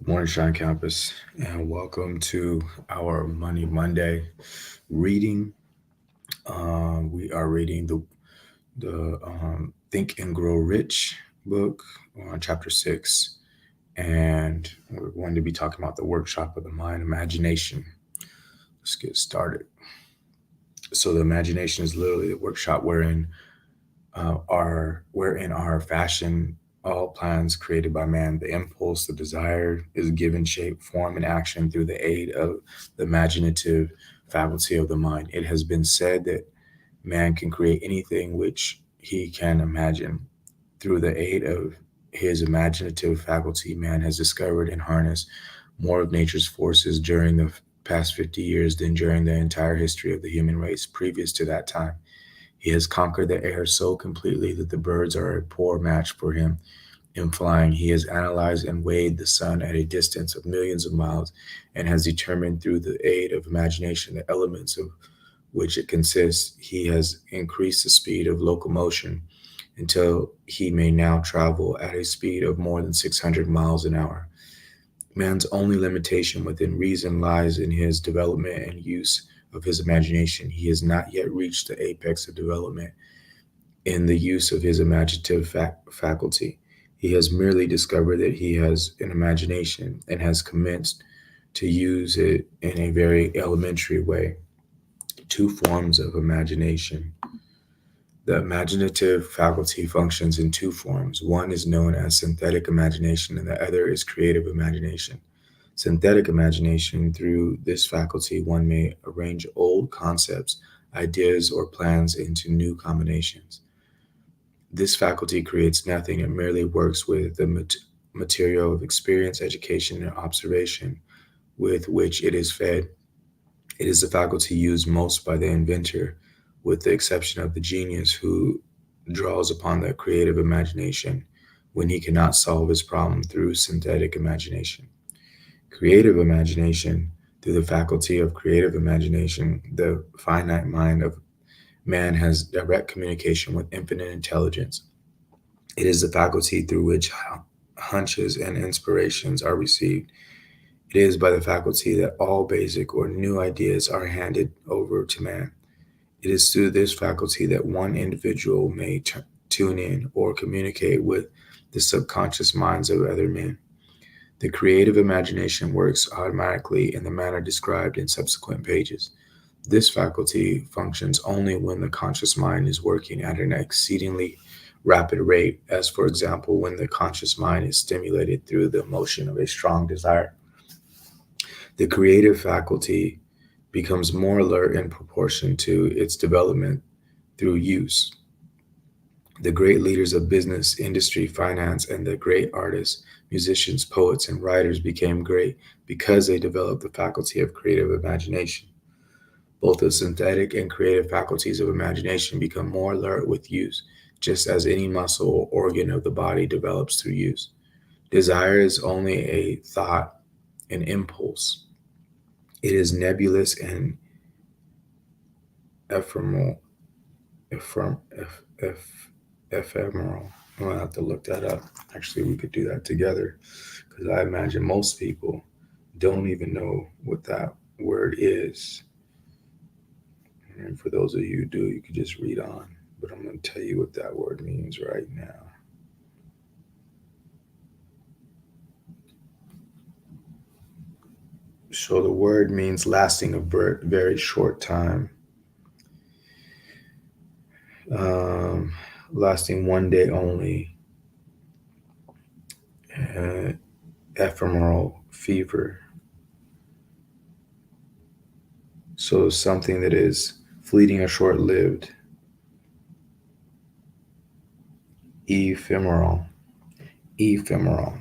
Good morning, Shine Campus, and welcome to our Money Monday reading. We are reading the Think and Grow Rich book on chapter 6, and we're going to be talking about the workshop of the mind, imagination. Let's get started. So, the imagination is literally the workshop wherein our fashion all plans created by man. The impulse, the desire is given shape, form, and action through the aid of the imaginative faculty of the mind. It has been said that man can create anything which he can imagine. Through the aid of his imaginative faculty, man has discovered and harnessed more of nature's forces during the past 50 years than during the entire history of the human race previous to that time. He has conquered the air so completely that the birds are a poor match for him in flying. He has analyzed and weighed the sun at a distance of millions of miles and has determined through the aid of imagination the elements of which it consists. He has increased the speed of locomotion until he may now travel at a speed of more than 600 miles an hour. Man's only limitation within reason lies in his development and use of his imagination. He has not yet reached the apex of development in the use of his imaginative faculty. He has merely discovered that he has an imagination and has commenced to use it in a very elementary way. Two forms of imagination. The imaginative faculty functions in two forms. One is known as synthetic imagination, and the other is creative imagination. Synthetic imagination, through this faculty, one may arrange old concepts, ideas, or plans into new combinations. This faculty creates nothing, it merely works with the material of experience, education, and observation with which it is fed. It is the faculty used most by the inventor, with the exception of the genius who draws upon the creative imagination when he cannot solve his problem through synthetic imagination. Creative imagination, through the faculty of creative imagination, the finite mind of man has direct communication with infinite intelligence. It is the faculty through which hunches and inspirations are received. It is by the faculty that all basic or new ideas are handed over to man. It is through this faculty that one individual may tune in or communicate with the subconscious minds of other men. The creative imagination works automatically in the manner described in subsequent pages. This faculty functions only when the conscious mind is working at an exceedingly rapid rate, as for example, when the conscious mind is stimulated through the emotion of a strong desire. The creative faculty becomes more alert in proportion to its development through use. The great leaders of business, industry, finance, and the great artists, musicians, poets, and writers became great because they developed the faculty of creative imagination. Both the synthetic and creative faculties of imagination become more alert with use, just as any muscle or organ of the body develops through use. Desire is only a thought, an impulse. It is nebulous and ephemeral. Ephem, ephemeral. I'm gonna have to look that up. Actually, we could do that together because I imagine most people don't even know what that word is. And for those of you who do, you could just read on. But I'm going to tell you what that word means right now. So the word means lasting a very short time, um, lasting one day only, uh, ephemeral fever. So something that is fleeting or short lived, ephemeral, ephemeral.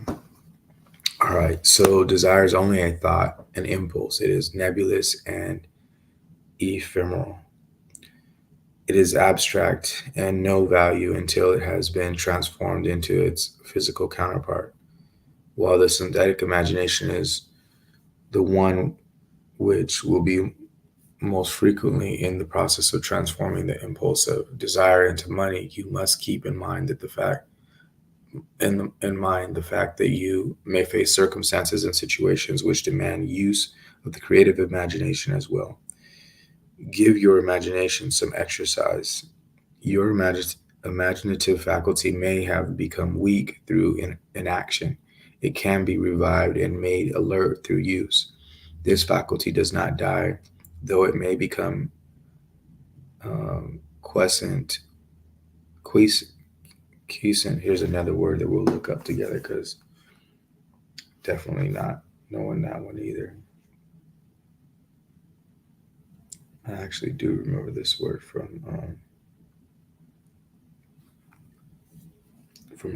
All right, so desire is only a thought, an impulse. It is nebulous and ephemeral. It is abstract and no value until it has been transformed into its physical counterpart, while the synthetic imagination is the one which will be most frequently in the process of transforming the impulse of desire into money. You must keep in mind that the fact in mind the fact that you may face circumstances and situations which demand use of the creative imagination as well. Give your imagination some exercise. Your imaginative faculty may have become weak through inaction. It can be revived and made alert through use. This faculty does not die, though it may become quiescent. Quiescent. Here's another word that we'll look up together because definitely not knowing that one either. I actually do remember this word from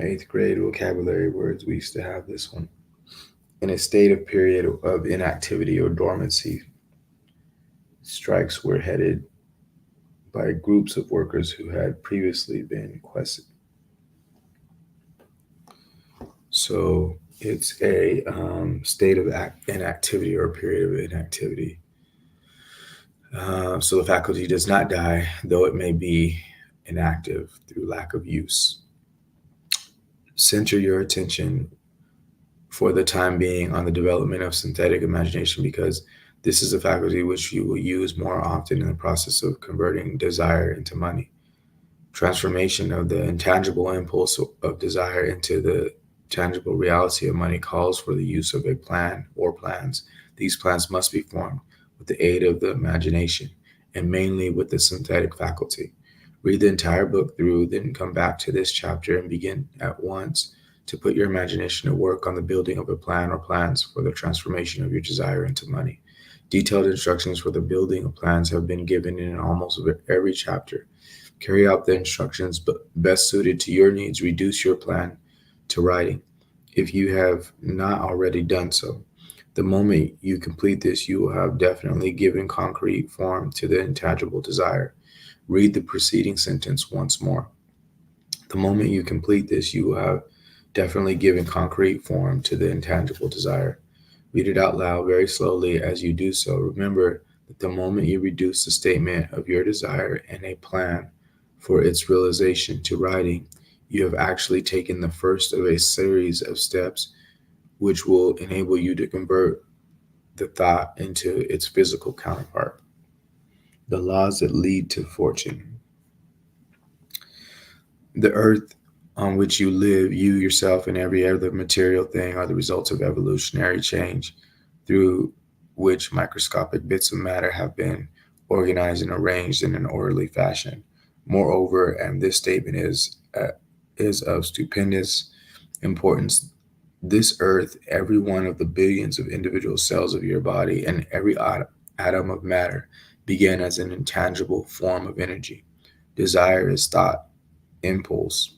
eighth grade vocabulary words. We used to have this one. In a state of period of inactivity or dormancy, strikes were headed by groups of workers who had previously been quiescent. So it's a state of inactivity or a period of inactivity. So the faculty does not die, though it may be inactive through lack of use. Center your attention for the time being on the development of synthetic imagination because this is a faculty which you will use more often in the process of converting desire into money. Transformation of the intangible impulse of desire into the tangible reality of money calls for the use of a plan or plans. These plans must be formed with the aid of the imagination and mainly with the synthetic faculty. Read the entire book through, then come back to this chapter and begin at once to put your imagination to work on the building of a plan or plans for the transformation of your desire into money. Detailed instructions for the building of plans have been given in almost every chapter. Carry out the instructions best suited to your needs. Reduce your plan to writing if you have not already done so. The moment you complete this, you will have definitely given concrete form to the intangible desire. Read the preceding sentence once more. The moment you complete this, you will have definitely given concrete form to the intangible desire. Read it out loud very slowly as you do so. Remember that the moment you reduce the statement of your desire and a plan for its realization to writing, you have actually taken the first of a series of steps which will enable you to convert the thought into its physical counterpart. The laws that lead to fortune. The earth on which you live, you yourself, and every other material thing are the results of evolutionary change through which microscopic bits of matter have been organized and arranged in an orderly fashion. Moreover, and this statement is of stupendous importance, this earth, every one of the billions of individual cells of your body, and every atom of matter began as an intangible form of energy. Desire is thought impulse.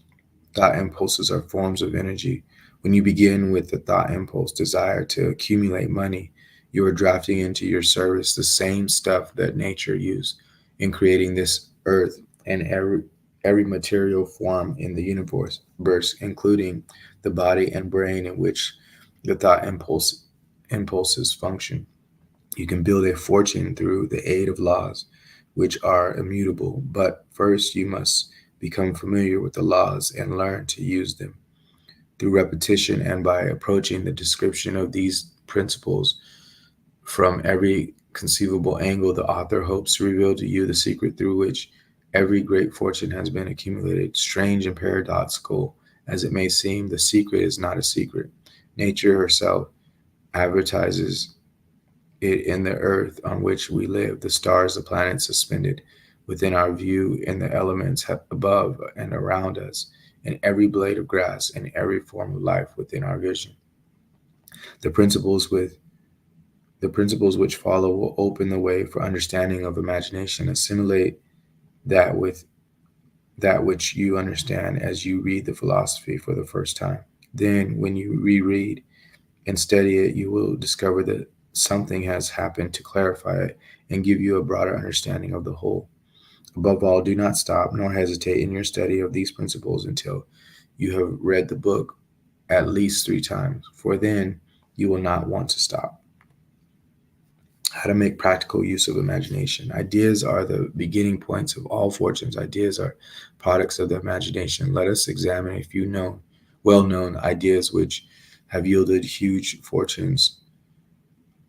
Thought impulses are forms of energy. When you begin with the thought impulse desire to accumulate money, you are drafting into your service the same stuff that nature used in creating this earth and every material form in the universe, including the body and brain in which the thought impulses function. You can build a fortune through the aid of laws, which are immutable, but first you must become familiar with the laws and learn to use them. Through repetition and by approaching the description of these principles from every conceivable angle, the author hopes to reveal to you the secret through which every great fortune has been accumulated. Strange and paradoxical as it may seem, the secret is not a secret. Nature herself advertises it in the earth on which we live, the stars, the planets suspended within our view, in the elements above and around us, in every blade of grass, in every form of life within our vision. The principles which follow will open the way for understanding of imagination. Assimilate that with that which you understand as you read the philosophy for the first time. Then, when you reread and study it, you will discover that something has happened to clarify it and give you a broader understanding of the whole. Above all, do not stop nor hesitate in your study of these principles until you have read the book at least 3 times, for then you will not want to stop. How to make practical use of imagination. Ideas are the beginning points of all fortunes. Ideas are products of the imagination. Let us examine a few known well known ideas which have yielded huge fortunes,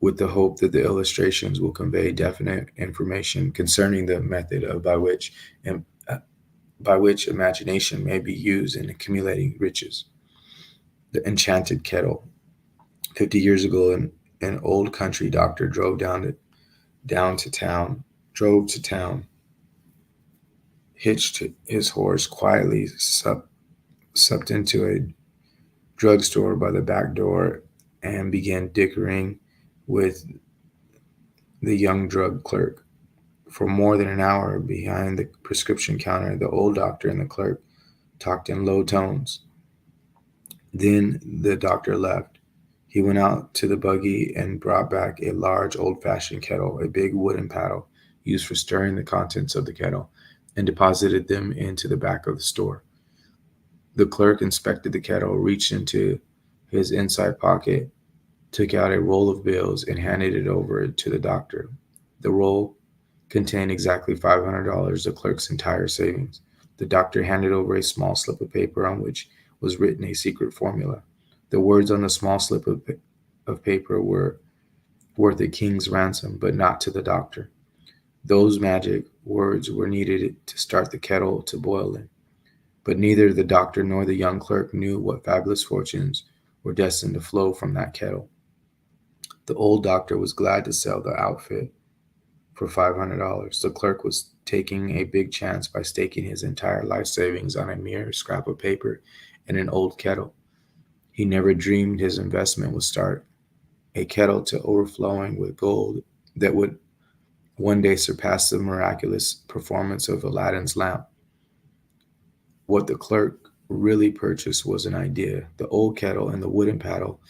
with the hope that the illustrations will convey definite information concerning the method im- uh, by which imagination may be used in accumulating riches. The enchanted kettle. 50 years ago, an old country doctor down to town, drove to town, hitched his horse quietly, supped into a drugstore by the back door, and began dickering with the young drug clerk. For more than an hour behind the prescription counter, the old doctor and the clerk talked in low tones. Then the doctor left. He went out to the buggy and brought back a large old fashioned kettle, a big wooden paddle used for stirring the contents of the kettle, and deposited them into the back of the store. The clerk inspected the kettle, reached into his inside pocket, took out a roll of bills, and handed it over to the doctor. The roll contained exactly $500, the clerk's entire savings. The doctor handed over a small slip of paper on which was written a secret formula. The words on the small slip of paper were worth a king's ransom, but not to the doctor. Those magic words were needed to start the kettle to boiling. But neither the doctor nor the young clerk knew what fabulous fortunes were destined to flow from that kettle. The old doctor was glad to sell the outfit for $500. The clerk was taking a big chance by staking his entire life savings on a mere scrap of paper and an old kettle. He never dreamed his investment would start a kettle to overflowing with gold that would one day surpass the miraculous performance of Aladdin's lamp. What the clerk really purchased was an idea. The old kettle and the wooden paddle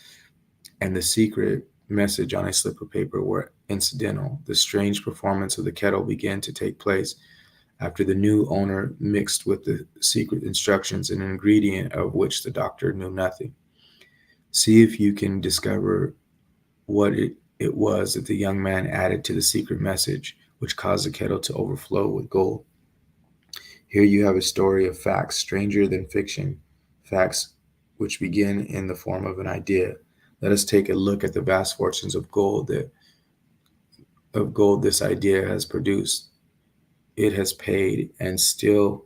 and the secret message on a slip of paper were incidental. The strange performance of the kettle began to take place after the new owner mixed with the secret instructions an ingredient of which the doctor knew nothing. See if you can discover what it was that the young man added to the secret message, which caused the kettle to overflow with gold. Here you have a story of facts stranger than fiction, facts which begin in the form of an idea. Let us take a look at the vast fortunes of gold this idea has produced. It has paid and still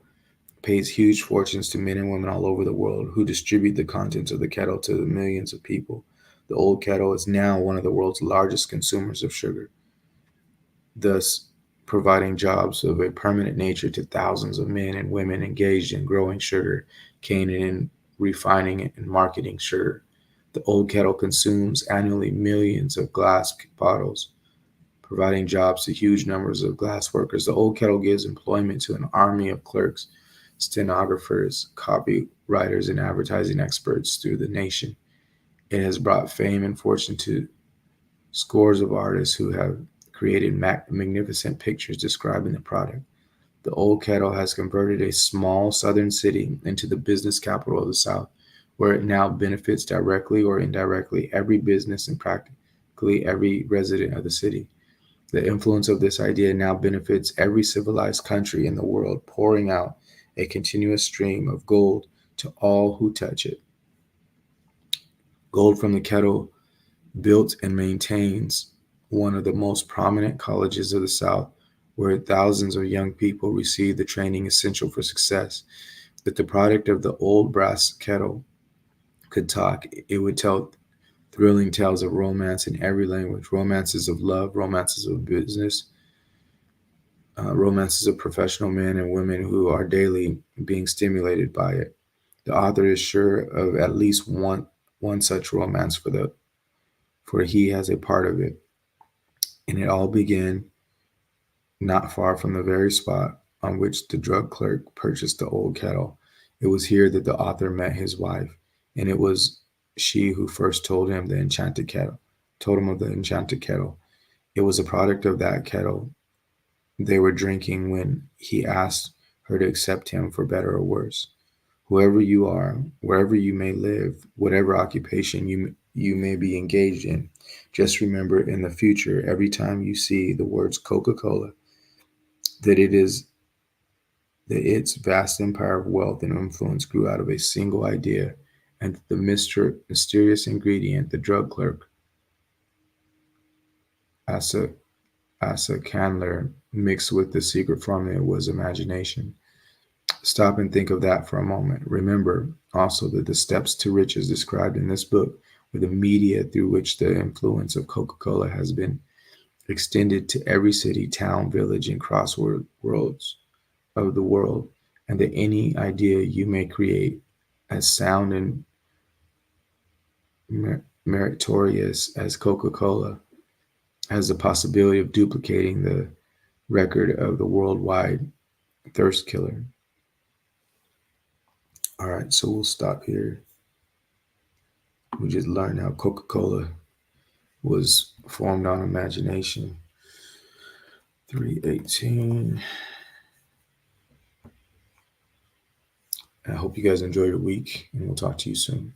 pays huge fortunes to men and women all over the world who distribute the contents of the kettle to the millions of people. The old kettle is now one of the world's largest consumers of sugar, thus providing jobs of a permanent nature to thousands of men and women engaged in growing sugar cane and in refining and marketing sugar. The old kettle consumes annually millions of glass bottles, providing jobs to huge numbers of glass workers. The old kettle gives employment to an army of clerks, stenographers, copywriters, and advertising experts through the nation. It has brought fame and fortune to scores of artists who have created magnificent pictures describing the product. The old kettle has converted a small southern city into the business capital of the South, where it now benefits directly or indirectly every business and practically every resident of the city. The influence of this idea now benefits every civilized country in the world, pouring out a continuous stream of gold to all who touch it. Gold from the kettle built and maintains one of the most prominent colleges of the South, where thousands of young people receive the training essential for success. That the product of the old brass kettle could talk, it would tell thrilling tales of romance in every language, romances of love, romances of business, romances of professional men and women who are daily being stimulated by it. The author is sure of at least one such romance for he has a part of it. And it all began not far from the very spot on which the drug clerk purchased the old kettle. It was here that the author met his wife, and it was she who first told him of the enchanted kettle. It was a product of that kettle they were drinking when he asked her to accept him for better or worse. Whoever you are, wherever you may live, whatever occupation you may be engaged in, just remember in the future, every time you see the words Coca-Cola, that its vast empire of wealth and influence grew out of a single idea and the mysterious ingredient, the drug clerk, Asa, Asa Candler, mixed with the secret formula was imagination. Stop and think of that for a moment. Remember also that the steps to riches described in this book were the media through which the influence of Coca Cola has been extended to every city, town, village, and crossroads of the world, and that any idea you may create as sound and meritorious as Coca Cola has the possibility of duplicating the record of the worldwide thirst killer. All right, so we'll stop here. We just learned how Coca Cola was formed on imagination. 318. I hope you guys enjoy your week, and we'll talk to you soon.